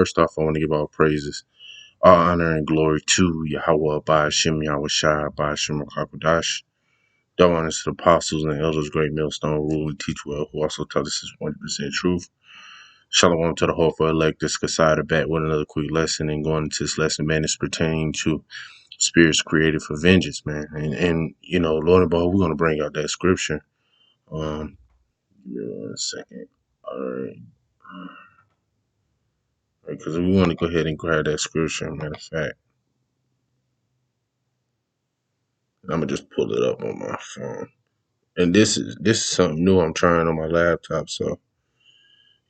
First off, I want to give all praises, all honor, and glory to Yahweh, Ba'ashem, Yahweh Shai, Ba'ashem, Rakakwadash. Double honors to the apostles and elders, great millstone, rule and teach well, who also taught us his 100% truth. Shalom to the whole for elect, this Kasada back with another quick lesson. And going into this lesson, man, it's pertaining to spirits created for vengeance, man. And Lord and behold, we're going to bring out that scripture. Give me 1 second. All right. Because we want to go ahead and grab that scripture, matter of fact. I'm gonna just pull it up on my phone. And this is something new I'm trying on my laptop. So,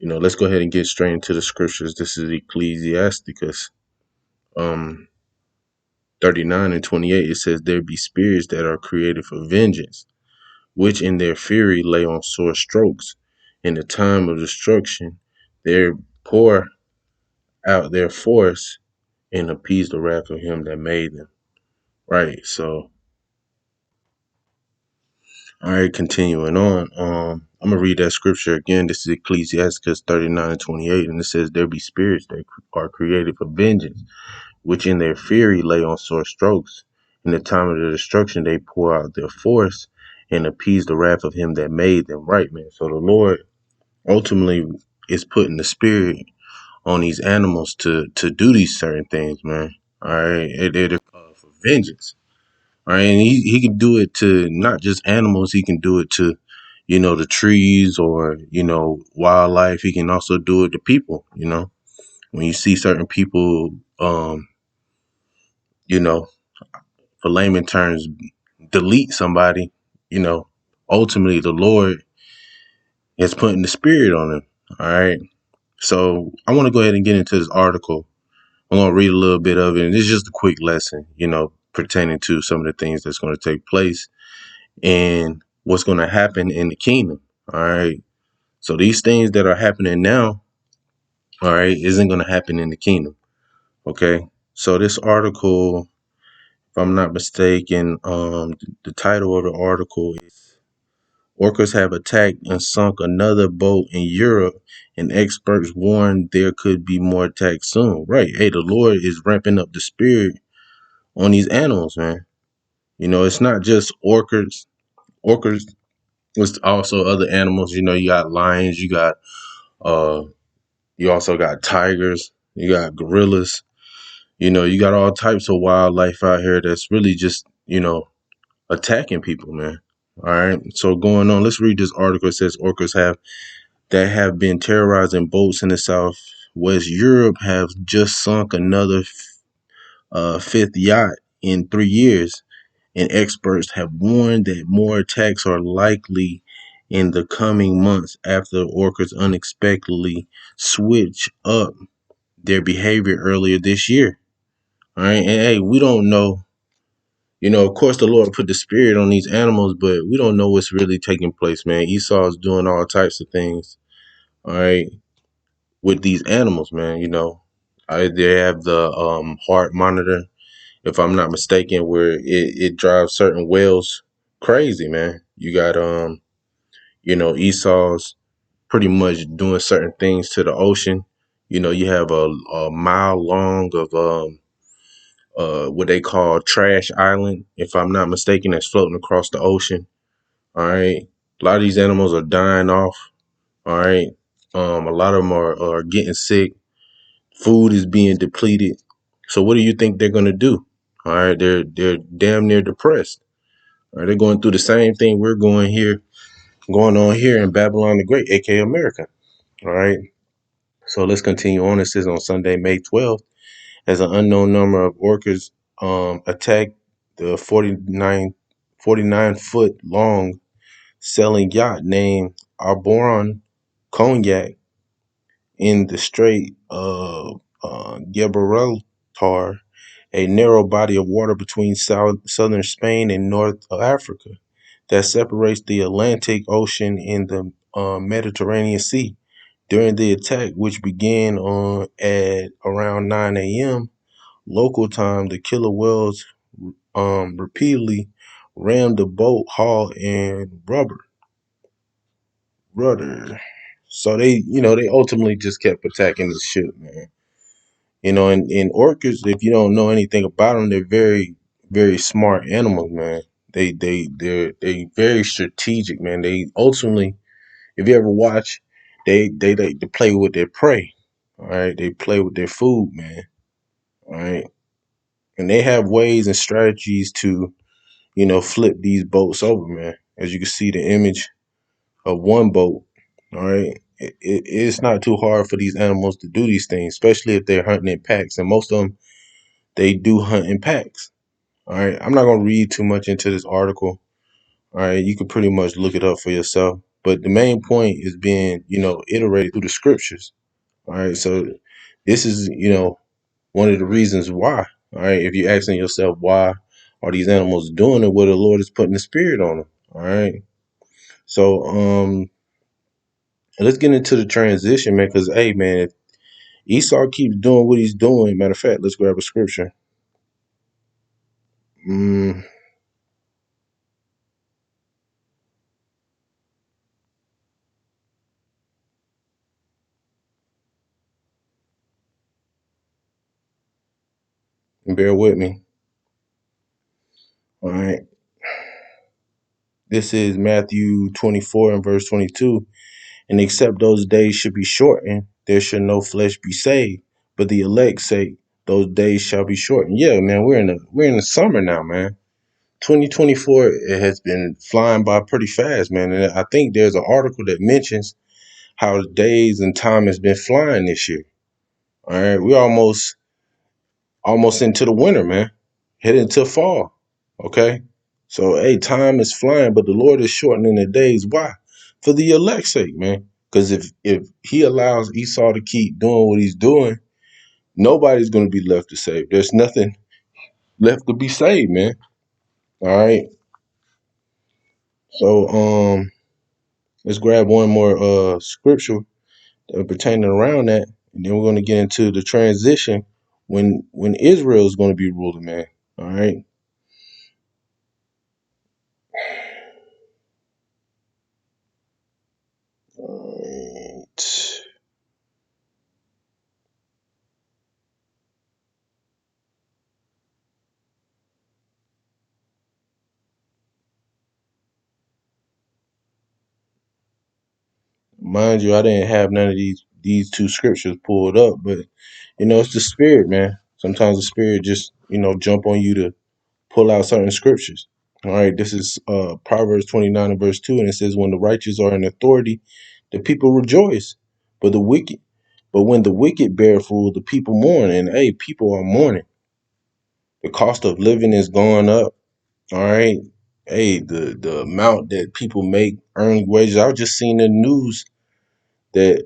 let's go ahead and get straight into the scriptures. This is Ecclesiasticus 39 and 28. It says, "There be spirits that are created for vengeance, which in their fury lay on sore strokes. In the time of destruction, they pour out their force and appease the wrath of him that made them." Right. So, all right, continuing on. I'm gonna read that scripture again. This is Ecclesiasticus 39 and 28, and it says, "There be spirits that are created for vengeance, which in their fury lay on sore strokes. In the time of the destruction, they pour out their force and appease the wrath of him that made them." Right, man. So the Lord ultimately is putting the spirit on these animals to do these certain things, man. All right, they're for vengeance. All right, and he can do it to not just animals. He can do it to, the trees or wildlife. He can also do it to people. When you see certain people, you know, for layman terms, delete somebody. You know, ultimately the Lord is putting the spirit on them. All right, so I want to go ahead and get into this article. I'm gonna read a little bit of it, and it's just a quick lesson, pertaining to some of the things that's going to take place and what's going to happen in the kingdom. All right. So these things that are happening now, all right, isn't going to happen in the kingdom. Okay. So this article, if I'm not mistaken, the title of the article is "Orcas have attacked and sunk another boat in Europe, and experts warn there could be more attacks soon." Right. Hey, the Lord is ramping up the spirit on these animals, man. It's not just orcas. Orcas, it's also other animals. You got lions, uh you also got tigers, you got gorillas, you got all types of wildlife out here that's really just, attacking people, man. All right. So going on, let's read this article. It says orcas have been terrorizing boats in the southwest Europe have just sunk another fifth yacht in 3 years, and experts have warned that more attacks are likely in the coming months after orcas unexpectedly switch up their behavior earlier this year. All right. And hey, we don't know, of course, the Lord put the spirit on these animals, but we don't know what's really taking place, man. Esau is doing all types of things, all right, with these animals, man. They have the heart monitor, if I'm not mistaken, where it drives certain whales crazy, man. You got Esau's pretty much doing certain things to the ocean. You have a mile long of what they call Trash Island, if I'm not mistaken, that's floating across the ocean. All right. A lot of these animals are dying off. All right. A lot of them are getting sick. Food is being depleted. So what do you think they're gonna do? All right, they're damn near depressed. All right, they're going through the same thing we're going on here in Babylon the Great, aka America. All right. So let's continue on. It says on Sunday, May 12th, as an unknown number of orcas attacked the 49-foot long sailing yacht named Arboron Cognac in the Strait of Gibraltar, a narrow body of water between southern Spain and North Africa that separates the Atlantic Ocean and the Mediterranean Sea. During the attack, which began at around 9 a.m. local time, the killer whales repeatedly rammed the boat hull and rudder. So they ultimately just kept attacking the ship, man. You know, and orcas, if you don't know anything about them, they're very, very smart animals, man. They very strategic, man. They ultimately, if you ever watch, they like to play with their prey. All right, they play with their food, man. All right, and they have ways and strategies to, flip these boats over, man. As you can see, the image of one boat. All right, it's not too hard for these animals to do these things, especially if they're hunting in packs, and most of them they do hunt in packs. All right, I'm not gonna read too much into this article. All right, you can pretty much look it up for yourself. But the main point is being, iterated through the scriptures. All right, so this is, one of the reasons why. All right, if you're asking yourself why are these animals doing it, well, the Lord is putting the spirit on them. All right, so let's get into the transition, man. Because hey, man, if Esau keeps doing what he's doing, matter of fact, let's grab a scripture. Mm, bear with me. All right, this is Matthew 24 and verse 22. And except those days should be shortened, there should no flesh be saved. But the elect say those days shall be shortened. Yeah, man, we're in the summer now, man. 2024, it has been flying by pretty fast, man. And I think there's an article that mentions how the days and time has been flying this year. All right, we're almost into the winter, man. Heading to fall. Okay. So hey, time is flying, but the Lord is shortening the days. Why? For the elect's sake, man. Because if he allows Esau to keep doing what he's doing, nobody's gonna be left to save. There's nothing left to be saved, man. All right. So let's grab one more scripture pertaining around that, and then we're gonna get into the transition when Israel is gonna be ruling, man. All right. All right. Mind you, I didn't have none of these two scriptures pulled up, but it's the spirit, man. Sometimes the spirit just jump on you to pull out certain scriptures. All right, this is Proverbs 29 and verse 2, and it says, "When the righteous are in authority, the people rejoice, but when the wicked bear rule, the people mourn." And hey, people are mourning. The cost of living is going up. All right. Hey, the amount that people make earning wages. I was just seeing the news that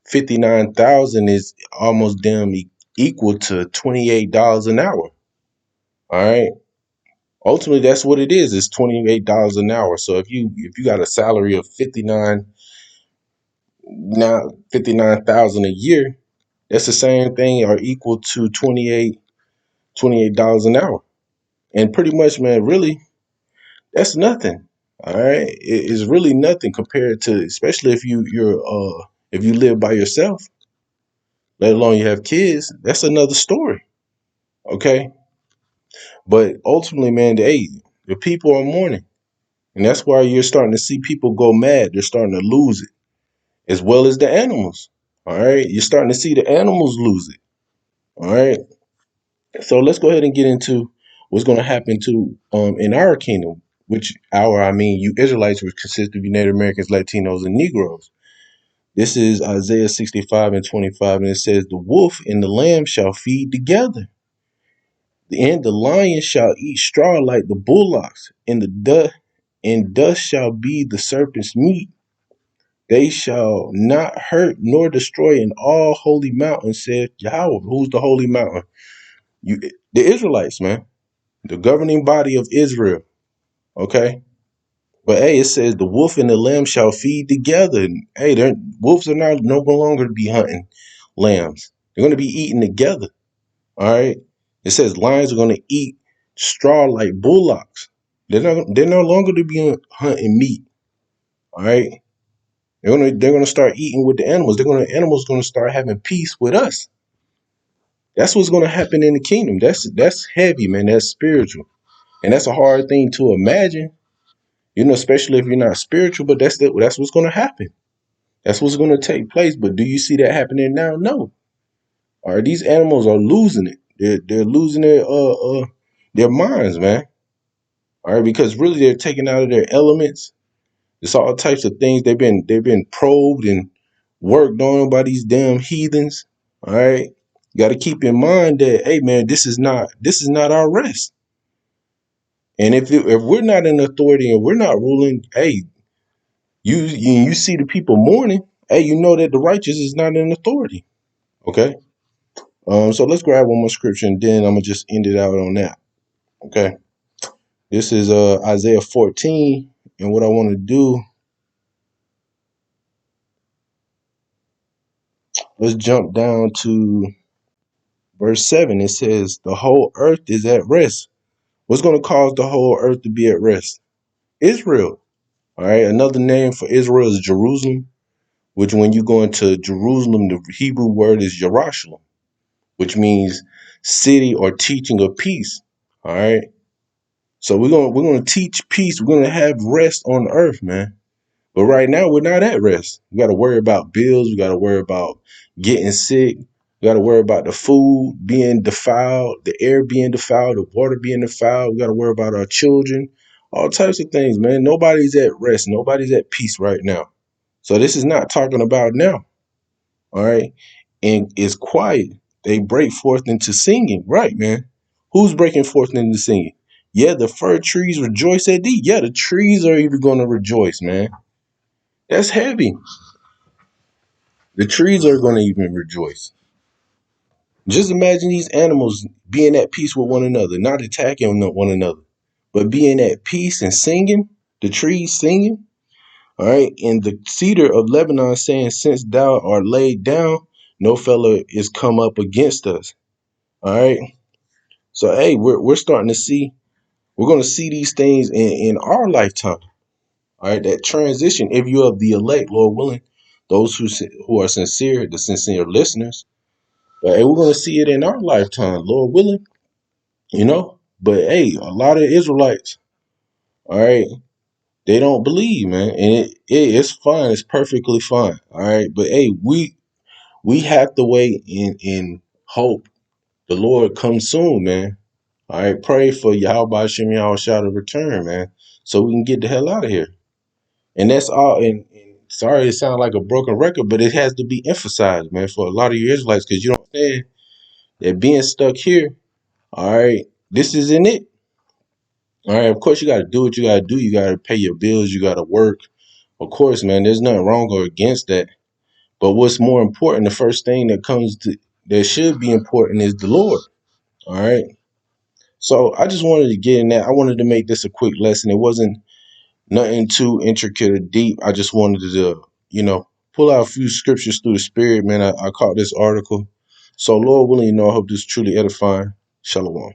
59,000 is almost damn equal to $28 an hour. All right. Ultimately, that's what it is. It's $28 an hour. So if you got a salary of 59,000 a year, that's the same thing or equal to $28 an hour. And pretty much, man, really, that's nothing. All right, it's really nothing compared to, especially if you live by yourself, let alone you have kids. That's another story. Okay, but ultimately, man, the people are mourning, and that's why you're starting to see people go mad. They're starting to lose it, as well as the animals. All right, you're starting to see the animals lose it. All right, so let's go ahead and get into what's going to happen to in our kingdom, which I mean, you Israelites, which consist of you Native Americans, Latinos, and Negroes. This is Isaiah 65 and 25, and it says, "The wolf and the lamb shall feed together, and the lion shall eat straw like the bullocks, and dust shall be the serpent's meat. They shall not hurt nor destroy in all holy mountains," said Yahweh. Who's the holy mountain? You, the Israelites, man, the governing body of Israel. Okay, but hey, it says the wolf and the lamb shall feed together. And, hey, wolves are not no longer to be hunting lambs. They're going to be eating together. All right. It says lions are going to eat straw like bullocks. They're no longer to be hunting meat. All right. They're gonna start eating with the animals. Animals gonna start having peace with us. That's what's going to happen in the kingdom. That's heavy, man. That's spiritual, and that's a hard thing to imagine. Especially if you're not spiritual. But that's what's going to happen. That's what's going to take place. But do you see that happening now? No. All right, these animals are losing it. They're losing their minds, man. All right, because really they're taken out of their elements. It's all types of things. They've been probed and worked on by these damn heathens. All right. Got to keep in mind that, hey man, this is not our rest. And if we're not in authority and we're not ruling, hey, you see the people mourning, hey, you know that the righteous is not in authority. Okay. So let's grab one more scripture and then I'm gonna just end it out on that. Okay. This is Isaiah 14, and what I want to do, let's jump down to verse 7. It says, "The whole earth is at rest." What's going to cause the whole earth to be at rest? Israel. All right. Another name for Israel is Jerusalem, which when you go into Jerusalem, the Hebrew word is Yerushalayim, which means city or teaching of peace. All right. So we're gonna teach peace. We're gonna have rest on earth, man. But right now we're not at rest. We got to worry about bills. We got to worry about getting sick. We got to worry about the food being defiled, the air being defiled, the water being defiled. We got to worry about our children, all types of things, man. Nobody's at rest. Nobody's at peace right now. So this is not talking about now. All right. And it's quiet. They break forth into singing. Right, man. Who's breaking forth into singing? Yeah, the fir trees rejoice at thee. Yeah, the trees are even going to rejoice, man. That's heavy. The trees are going to even rejoice. Just imagine these animals being at peace with one another, not attacking one another, but being at peace and singing, the trees singing. All right. And the cedar of Lebanon saying, "Since thou art laid down, no fellow is come up against us." All right. So, hey, we're starting to see, we're going to see these things in our lifetime. All right. That transition, if you are the elect, Lord willing, those who are sincere, the sincere listeners. But hey, we're gonna see it in our lifetime, Lord willing, you know. But hey, a lot of Israelites, all right, they don't believe, man, and it's fine, it's perfectly fine, all right. But hey, we have to wait and hope the Lord comes soon, man. All right, pray for Yahweh Shem Yahweh to return, man, so we can get the hell out of here. And that's all. And sorry, it sounds like a broken record, but it has to be emphasized, man, for a lot of you Israelites, because you don't understand that being stuck here. All right, this isn't it. All right, of course you got to do what you got to do. You got to pay your bills. You got to work. Of course, man, there's nothing wrong or against that. But what's more important, the first thing that should be important is the Lord. All right. So I just wanted to get in that. I wanted to make this a quick lesson. It wasn't nothing too intricate or deep. I just wanted to, pull out a few scriptures through the spirit, man. I caught this article. So Lord willing, I hope this is truly edifying. Shalom.